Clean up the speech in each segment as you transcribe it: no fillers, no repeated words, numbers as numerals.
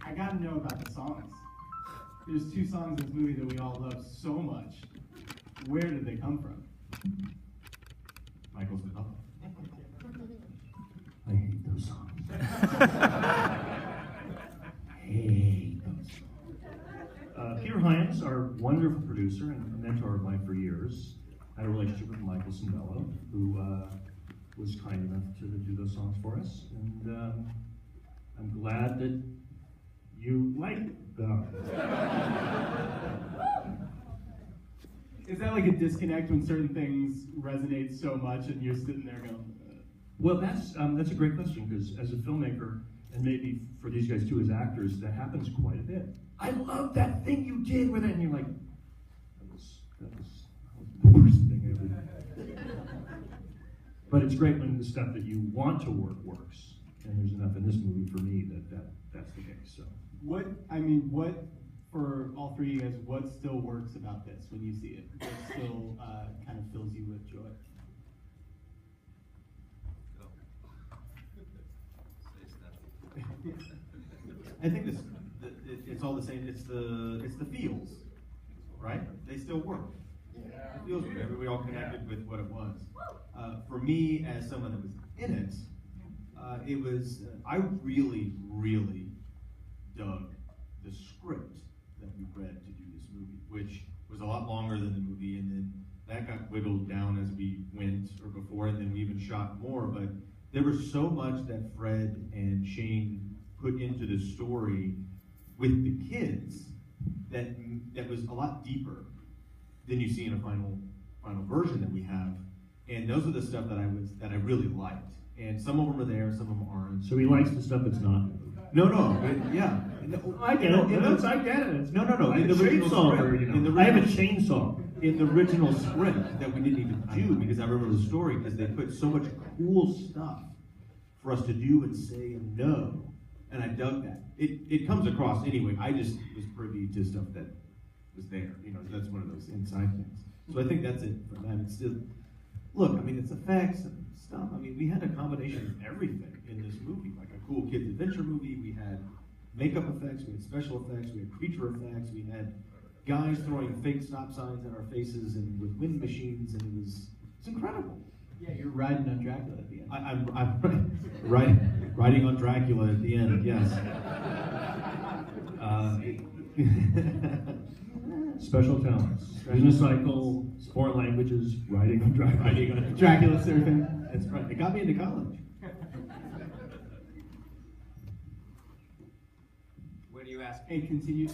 I gotta know about the songs. There's 2 songs in this movie that we all love so much. Where did they come from? Michael's the couple. I hate those songs. Hate those songs. Peter Hyams, our wonderful producer and a mentor of mine for years, had a relationship with Michael Cimbello, who was kind enough to do those songs for us. And I'm glad that you like them. Is that like a disconnect when certain things resonate so much and you're sitting there going, Well, that's a great question, because as a filmmaker, and maybe for these guys too as actors, that happens quite a bit. I love that thing you did with it, and you're like, that was the worst thing ever. But it's great when the stuff that you want to work works, and there's enough in this movie for me that's the case. So what for all 3 of you guys, what still works about this when you see it? What still kind of fills you with joy? I think it's all the same. It's the feels, right? They still work. It feels good. We all connected with what it was. For me, as someone that was in it, it was I really, really dug the script that we read to do this movie, which was a lot longer than the movie, and then that got whittled down as we went or before, and then we even shot more. But there was so much that Fred and Shane put into the story with the kids that was a lot deeper than you see in a final version that we have. And those are the stuff that I really liked. And some of them are there, some of them aren't. he likes the stuff that's not. No, yeah. I get it. I get it. No. In the original script, I have a chainsaw. In the original script that we didn't even do, because I remember the story, because they put so much cool stuff for us to do and say and know, and I dug that. It comes across anyway. I just was privy to stuff that was there. That's one of those inside things. So I think that's it for that. It's still, look, it's effects and stuff. We had a combination of everything in this movie, like a cool kids adventure movie. We had makeup effects, we had special effects, we had creature effects, we had guys throwing fake stop signs at our faces and with wind machines, and it's incredible. Yeah, you're riding on Dracula at the end. I'm riding on Dracula at the end, yes. Special talents. Unicycle, foreign languages, riding on Dracula. Dracula surfing. That's right. It got me into college. What do you ask? A continue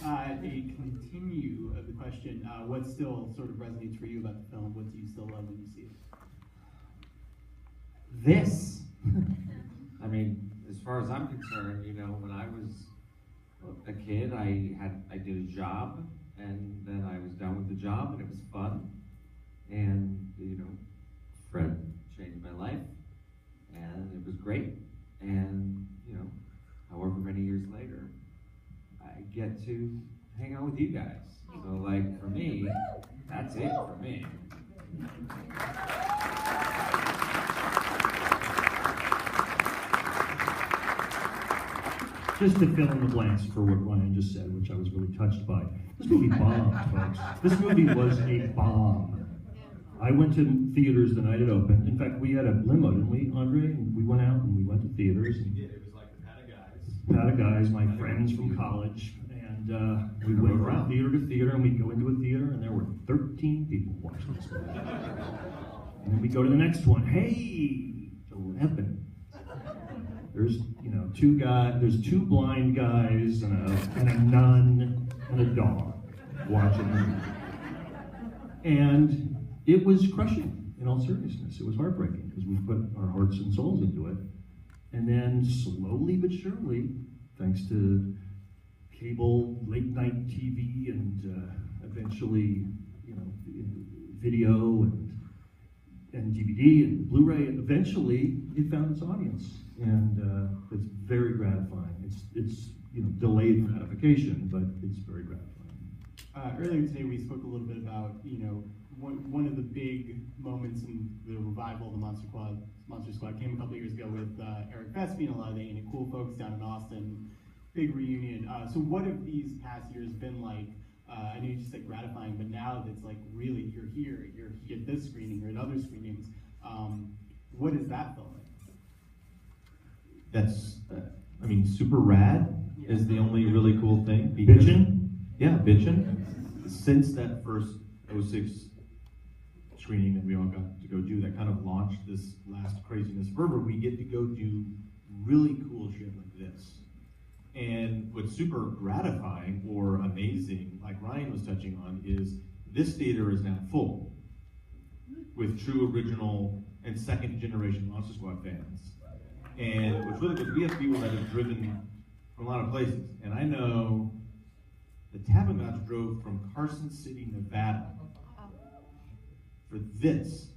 of the question, what still sort of resonates for you about the film? What do you still love when you see it? This. As far as I'm concerned, when I was a kid, I did a job, and then I was done with the job, and it was fun. And Fred changed my life, and it was great. And however many years later, I get to hang out with you guys. So, for me, that's it for me. Just to fill in the blanks for what Ryan just said, which I was really touched by. This movie bombed, folks. This movie was a bomb. I went to theaters the night it opened. In fact, we had a limo, didn't we, Andre? And we went out and we went to theaters. And It was like the Pata guys. Pata guys, my friends from college. And we went from theater to theater, and we'd go into a theater, and there were 13 people watching this movie. And then we go to the next one. Hey, 11. There's there's 2 blind guys and a nun and a dog watching the movie. And it was crushing, in all seriousness. It was heartbreaking because we put our hearts and souls into it. And then slowly but surely, thanks to cable, late night TV, and eventually, video and DVD and Blu-ray, and eventually it found its audience. And it's very gratifying. It's delayed gratification, but it's very gratifying. Earlier today, we spoke a little bit about one of the big moments in the revival of the Monster Squad came a couple of years ago with Eric Vespy and a lot of the Ain't It Cool folks down in Austin. big reunion. So what have these past years been like? I know you just said gratifying, but now that's like really, you're here, you're at this screening, you're at other screenings. What does that feel like? That's, I mean, super rad is the only really cool thing. Because, Bitchin'? Yeah, bitchin'. Since that first 06 screening that we all got to go do, that kind of launched this last craziness fervor, we get to go do really cool shit like this. And what's super gratifying or amazing, like Ryan was touching on, is this theater is now full with true original and second generation Monster Squad fans. And what's really good, we have people that have driven from a lot of places. And I know the Tabagots drove from Carson City, Nevada for this.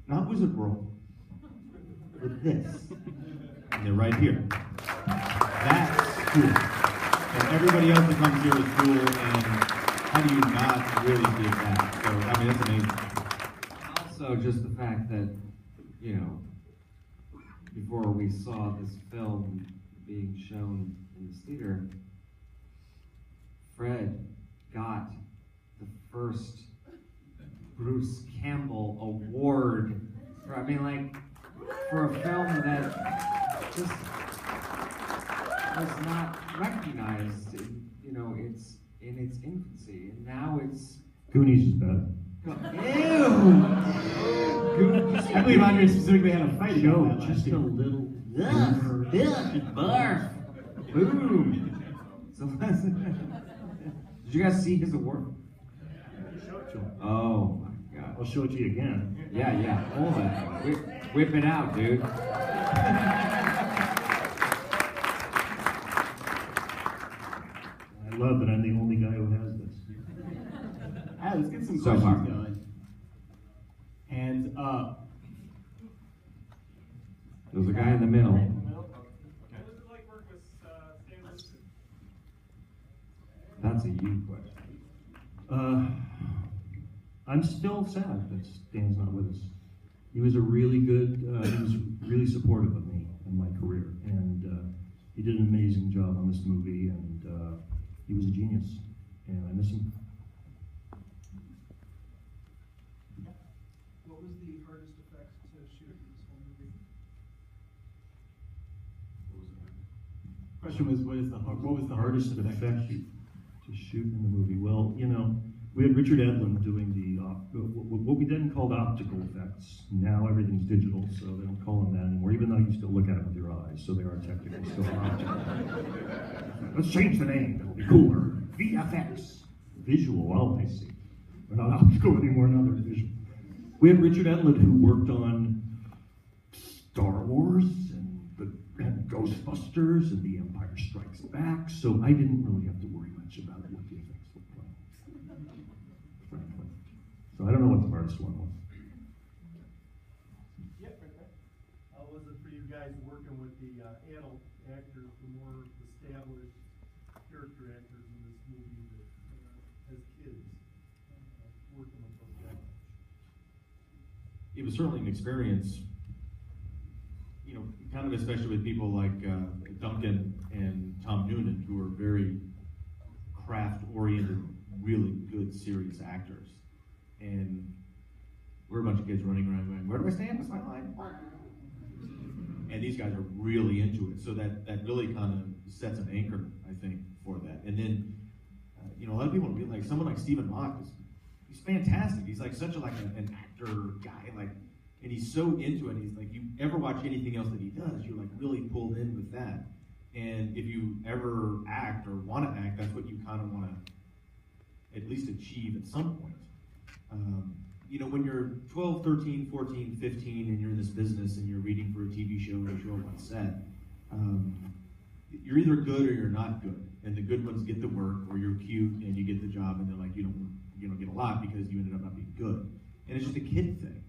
Not Wizard World, for this. And they're right here. That's cool. And everybody else that comes here is cool, and how do you not really dig that? So, I mean, that's amazing. Also, just the fact that, you know, before we saw this film being shown in this theater, Fred got the first Bruce Campbell Award for, I mean, like, for a film that just was not recognized, you know, it's in its infancy, and now it's... Goonies is better. Ew! I believe Andre specifically had a fight Joe, about that last just a year. little. Barf! Boom! So, did you guys see his award? Oh my god. I'll show it to you again. Yeah, hold it. Whip it out, dude. I love that I'm the only guy who has this. All right, let's get some So questions far. going. Hands up. There's a guy in the middle. That's a you question. I'm still sad that Stan's not with us. He was a really good, he was really supportive of me and my career, and he did an amazing job on this movie, and he was a genius, and I miss him. What was the hardest effects to shoot in this whole movie? Question was, what was the hardest Hardest effect effect to shoot in the movie? Well, you know, we had Richard Edlund doing the what we then called optical effects. Now everything's digital, so they don't call them that anymore, even though you still look at it with your eyes, so they are technically still optical. Let's change the name, it'll be cooler. VFX. Visual, oh, I see. We're not optical anymore, now they're visual. We had Richard Edlund, who worked on Star Wars and Ghostbusters and The Empire Strikes Back, so I didn't really have to worry much about what the effects looked like, frankly. So I don't know what the hardest one was. Yep, right there. How was it for you guys working with the adult actors, the more established character actors in this movie that, as kids, working with those guys? It was certainly an experience, you know, kind of especially with people like Duncan and Tom Noonan, who are very craft-oriented, really good, serious actors. And we're a bunch of kids running around going, where do I stand? What's my line? And these guys are really into it. So that really kind of sets an anchor, I think, for that. And then, you know, a lot of people will be like, someone like Stephen Mock, he's fantastic. He's like such an actor guy, like, and he's so into it. He's like, you ever watch anything else that he does, you're like really pulled in with that. And if you ever act or want to act, that's what you kind of want to at least achieve at some point. You know, when you're 12, 13, 14, 15, and you're in this business and you're reading for a TV show and you show up on set, you're either good or you're not good. And the good ones get the work, or you're cute and you get the job, and they're like, you don't get a lot because you ended up not being good. And it's just a kid thing.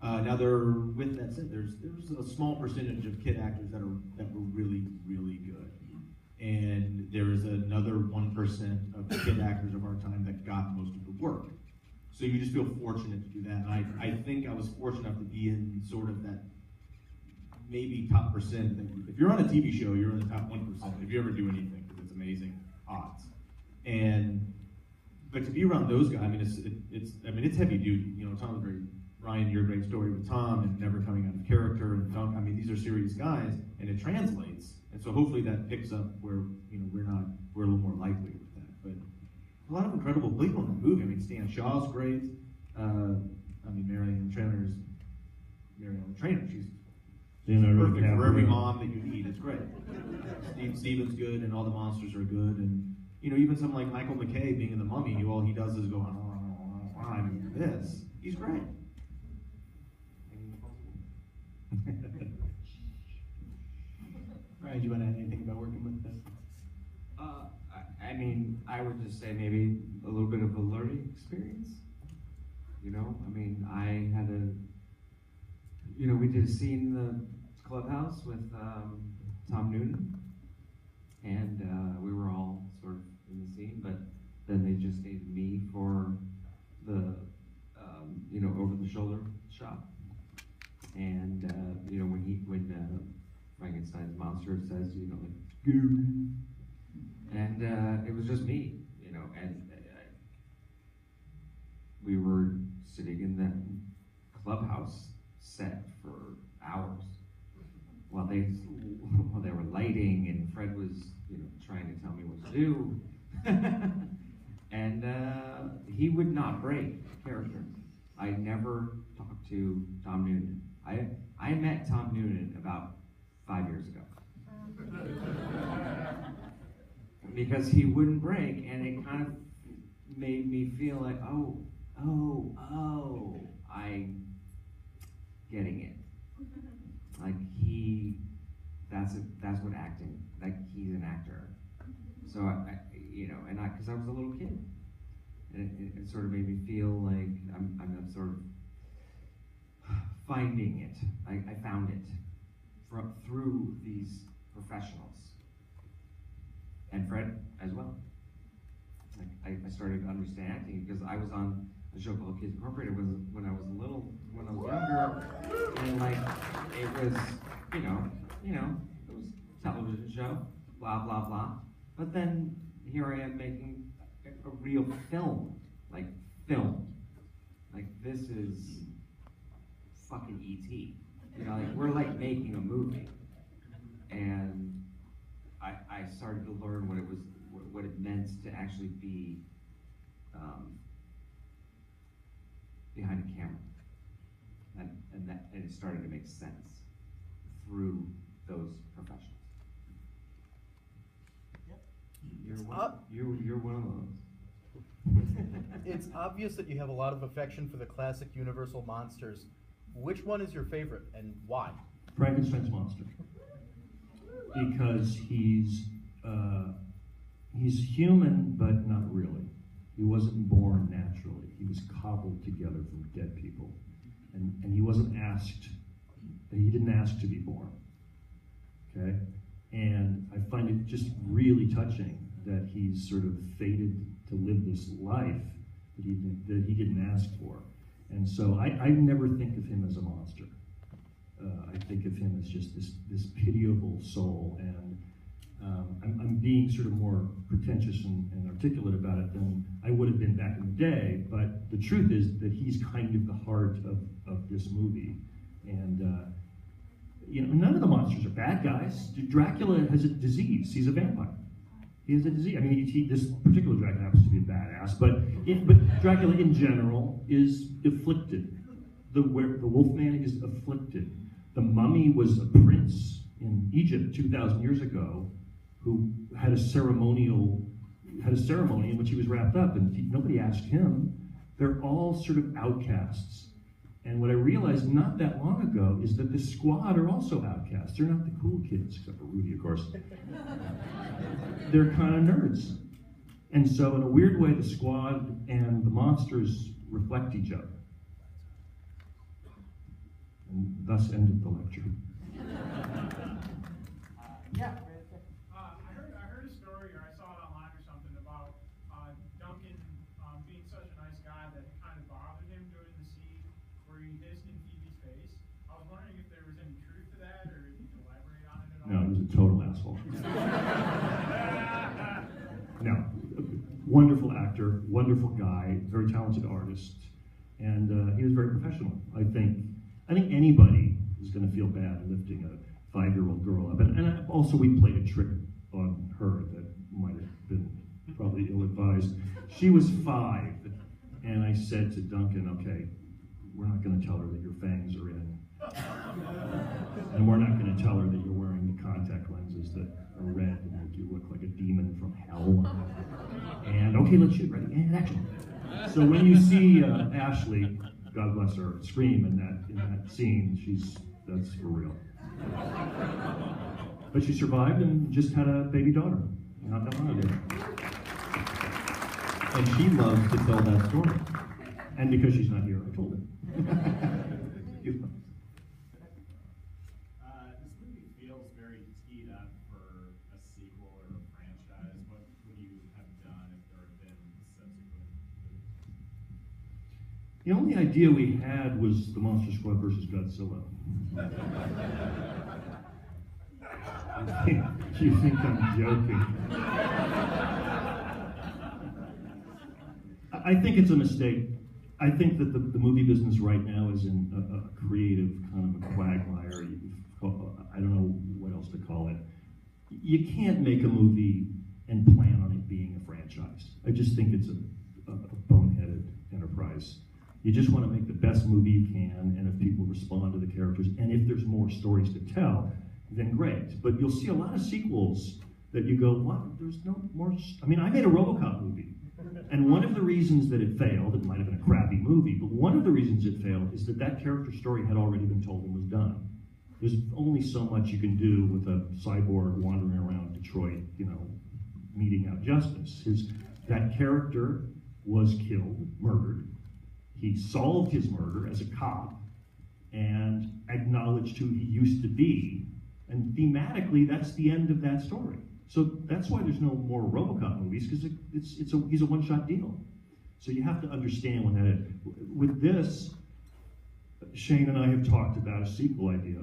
Now, with that said, there's a small percentage of kid actors that were really, really good, and there is another 1% of kid actors of our time that got most of the work. So you just feel fortunate to do that. And I think I was fortunate enough to be in sort of that maybe top percent. If you're on a TV show, you're in the top 1%. If you ever do anything, because it's amazing odds. But to be around those guys, I mean, it's heavy duty. You know, Tom's great. Ryan, your great story with Tom and never coming out of character, and Tom, I mean, these are serious guys, and it translates. And so hopefully that picks up where, you know, we're a little more likely with that. But a lot of incredible people in the movie. I mean, Stan Shaw's great. I mean, Marion Trainer. She's perfect for every mom that you need. It's great. Steve Stevens good, and all the monsters are good, and you know, even something like Michael McKay being in The Mummy, all he does is go on this. He's great. Ryan, do you want to add anything about working with this? I mean, I would just say maybe a little bit of a learning experience. You know, I mean, I had we did a scene in the clubhouse with Tom Noonan, and we were all sort of in the scene, but then they just needed me for the, over-the-shoulder shot. And, when Frankenstein's monster says, Gary, and it was just me, and we were sitting in that clubhouse set for hours while they were lighting, and Fred was, trying to tell me what to do. And he would not break character. I never talked to Tom Noonan. I met Tom Noonan about 5 years ago. Because he wouldn't break, and it kind of made me feel like, I'm getting it. Like that's what acting, like he's an actor. So because I was a little kid, and it sort of made me feel like I'm sort of finding it. I found it through these professionals, and Fred as well. Like I started to understand acting because I was on a show called Kids Incorporated when I was younger, and like it was, it was a television show, blah blah blah. But then here I am making a real film. Like this is fucking E.T. Like we're like making a movie, and I started to learn what it meant to actually be behind a camera, and it started to make sense through those professionals. You're one of those. It's obvious that you have a lot of affection for the classic Universal monsters. Which one is your favorite, and why? Frankenstein's monster, because he's human, but not really. He wasn't born naturally. He was cobbled together from dead people, and he wasn't asked. He didn't ask to be born. Okay, and I find it just really touching that he's sort of fated to live this life that he didn't ask for. And so I never think of him as a monster. I think of him as just this pitiable soul, and I'm being sort of more pretentious and articulate about it than I would have been back in the day, but the truth is that he's kind of the heart of this movie. And none of the monsters are bad guys. Dracula has a disease. He's a vampire. He has a disease. I mean, this particular Dracula happens to be a badass, but Dracula in general is afflicted. The Wolfman is afflicted. The Mummy was a prince in Egypt 2,000 years ago who had a ceremony in which he was wrapped up, and nobody asked him. They're all sort of outcasts. And what I realized not that long ago is that the Squad are also outcasts. They're not the cool kids, except for Rudy, of course. They're kind of nerds. And so in a weird way, the Squad and the monsters reflect each other. And thus ended the lecture. I heard a story, or I saw it online or something, about Duncan being such a nice guy that it kind of bothered him during the scene where he hissed in Phoebe's face. I was wondering if there was any truth to that, or asshole. No, wonderful actor, wonderful guy, very talented artist, and he was very professional. I think anybody is going to feel bad lifting a 5-year-old girl up, and also we played a trick on her that might have been probably ill-advised. She was 5, and I said to Duncan, okay, we're not going to tell her that your fangs are in, and we're not going to tell her that you're wearing the contact lenses that are red and make you look like a demon from hell. And okay, let's shoot, ready, and action. So when you see Ashley, God bless her, scream in that scene, that's for real. But she survived and just had a baby daughter not that long ago. And she loves to tell that story. And because she's not here, I told her. This movie feels very teed up for a sequel or a franchise. What would you have done if there had been subsequent movies? The only idea we had was the Monster Squad versus Godzilla. You think I'm joking? I think it's a mistake. I think that the movie business right now is in a creative kind of a quagmire. I don't know what else to call it. You can't make a movie and plan on it being a franchise. I just think it's a boneheaded enterprise. You just want to make the best movie you can, and if people respond to the characters, and if there's more stories to tell, then great. But you'll see a lot of sequels that you go, what? There's no more. I mean, I made a RoboCop movie, and one of the reasons that it failed, it might have been a crappy movie, but one of the reasons it failed is that character story had already been told and was done. There's only so much you can do with a cyborg wandering around Detroit, meting out justice. That character was killed, murdered. He solved his murder as a cop and acknowledged who he used to be. And thematically, that's the end of that story. So that's why there's no more RoboCop movies, because he's a one-shot deal. So you have to understand when that is. With this, Shane and I have talked about a sequel idea,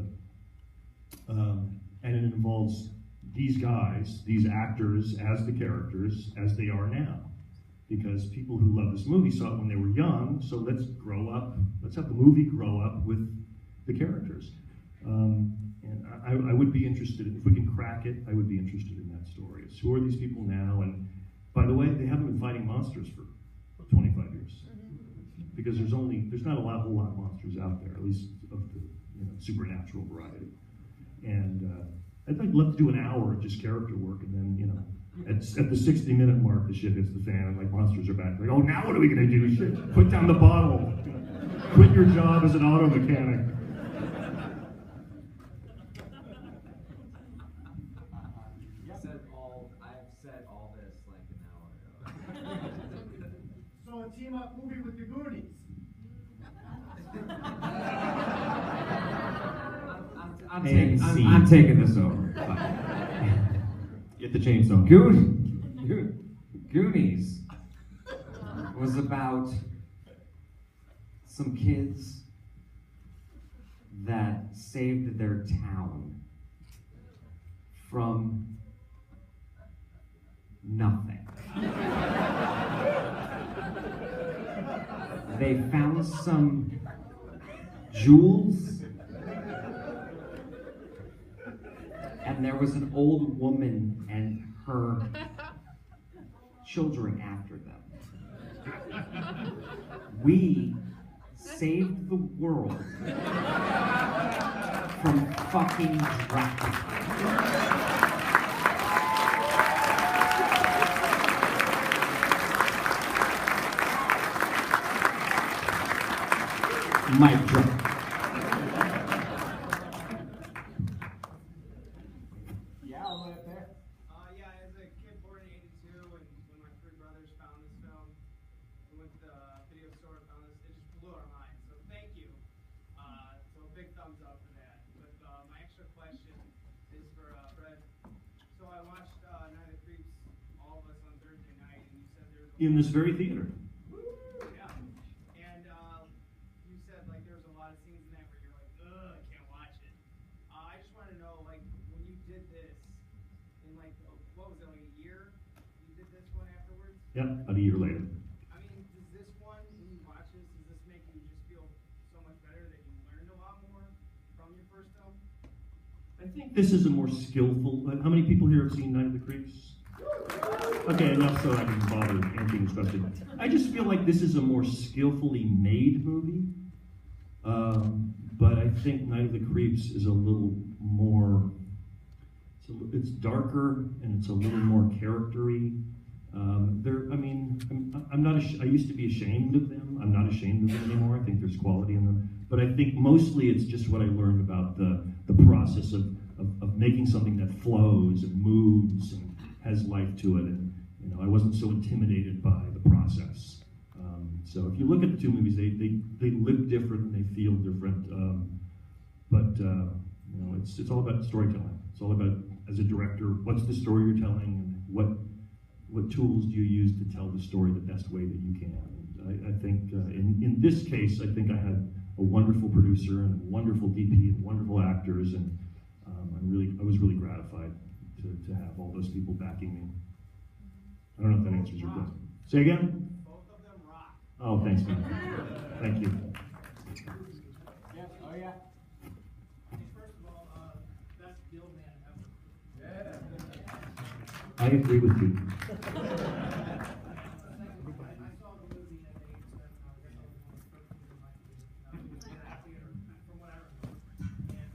and it involves these guys, these actors as the characters as they are now. Because people who love this movie saw it when they were young, so let's grow up, let's have the movie grow up with the characters. And I would be interested, if we can crack it, I would be interested in that story. It's who are these people now? And by the way, they haven't been fighting monsters for 25 years. Because there's not a whole lot of monsters out there, at least of the supernatural variety. And I'd love to do an hour of just character work, and then, at the 60-minute mark, the shit hits the fan, and monsters are back. Like, oh, now what are we gonna do? Shit, put down the bottle. Quit your job as an auto mechanic. I've said all this like an hour ago. So a team-up movie with the Goonies. I'm taking this over. Get the chainsaw. Goonies was about some kids that saved their town from nothing. They found some jewels, and there was an old woman and her children after them. We saved the world from fucking Dracula. Mic drop. Yeah, I'll let it there. Yeah, as a kid born in '82, and when my three brothers found this film, we went to the video store and found this. It just blew our minds. So thank you. So a big thumbs up for that. But my extra question is for Fred. So I watched Night of the Creeps, all of us on Thursday night, and you said there was In this very theater. yeah. And you said like there was a lot of scenes in that where you're like, ugh, I can't watch it. I just want to know, like, when you did this, Yep, about a year later. I mean, does this one, when you watch this, does this make you just feel so much better that you learned a lot more from your first film? I think this is a more skillful. How many people here have seen Night of the Creeps? Okay, enough so I can bother answering this question. I just feel like this is a more skillfully made movie. But I think Night of the Creeps is a little more, it's darker and it's a little more character-y. I'm not, I used to be ashamed of them. I'm not ashamed of them anymore. I think there's quality in them. But I think mostly it's just what I learned about the process of making something that flows and moves and has life to it. And, you know, I wasn't so intimidated by the process. So if you look at the two movies, they look different and they feel different. You know, it's all about storytelling. It's all about, as a director, what's the story you're telling, and what tools do you use to tell the story the best way that you can. And I think in this case, I think I had a wonderful producer and a wonderful DP and wonderful actors, and I was really gratified to have all those people backing me. I don't know if that answers your question. Say again? Both of them rock. Oh, thanks, man. Thank you. Yes, oh yeah. First of all, best Gilman ever. I agree with you. I saw the movie at age 7, I guess I was one of the first people in that theater, from what I remember. And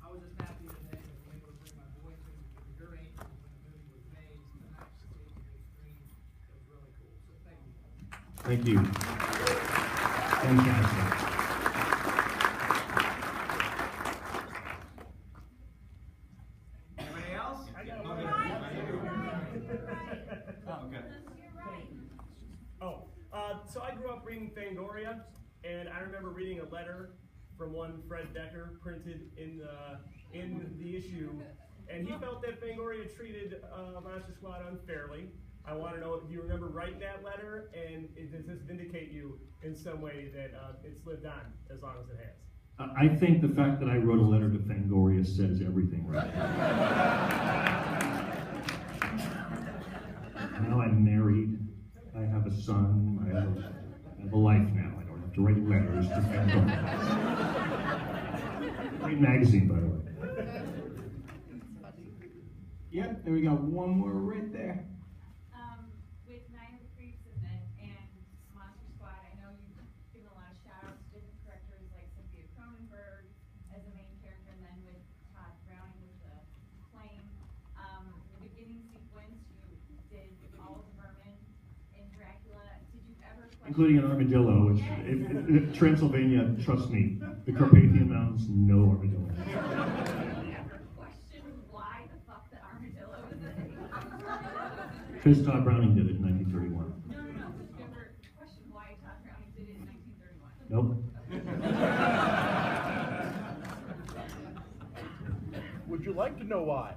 I was just happy today to be able to bring my boys in with your age when the movie was made, to actually see the big screen. It was really cool, so thank you. Thank you. Fantastic. Anybody else? So I grew up reading Fangoria, and I remember reading a letter from one Fred Decker printed in the issue, and he felt that Fangoria treated Monster Squad unfairly. I want to know if you remember writing that letter, and does this vindicate you in some way that it's lived on as long as it has? I think the fact that I wrote a letter to Fangoria says everything right now. I'm married. I have a son. I have a life now. I don't have to write letters to Fangoria. Great magazine, by the way. Yep, there we go. One more right there. With Night of the Creeps and Monster Squad, I know you've given a lot of shout-outs to different characters like Cynthia Cronenberg as the main character, and then with Todd Browning with the plane. The beginning sequence, you did all of the vermin in Dracula. Did you ever question... Including an armadillo, which, Transylvania, trust me, the Carpathian Mountains, no armadillo. Did you ever question why the fuck the armadillo is in it? Because Todd Browning did it in 1931. No. Did you ever question why Todd Browning did it in 1931? Nope. Would you like to know why?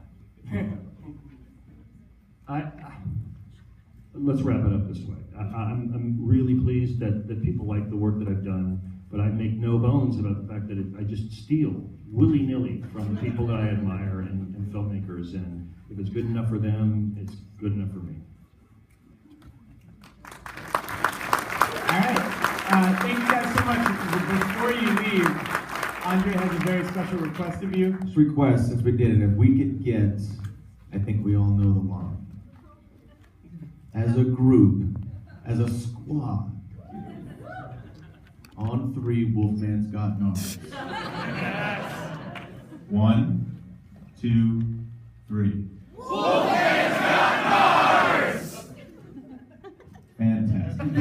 Let's wrap it up this way. I'm really pleased that people like the work that I've done, but I make no bones about the fact that I just steal willy-nilly from people that I admire and filmmakers, and if it's good enough for them, it's good enough for me. All right. Thank you guys so much. Before you leave, Andre has a very special request of you. This request, since we did it, if we could get, I think we all know the line. As a group, as a squad, on 3, Wolfman's got numbers. 1, 2, 3. Wolfman's got numbers! Fantastic.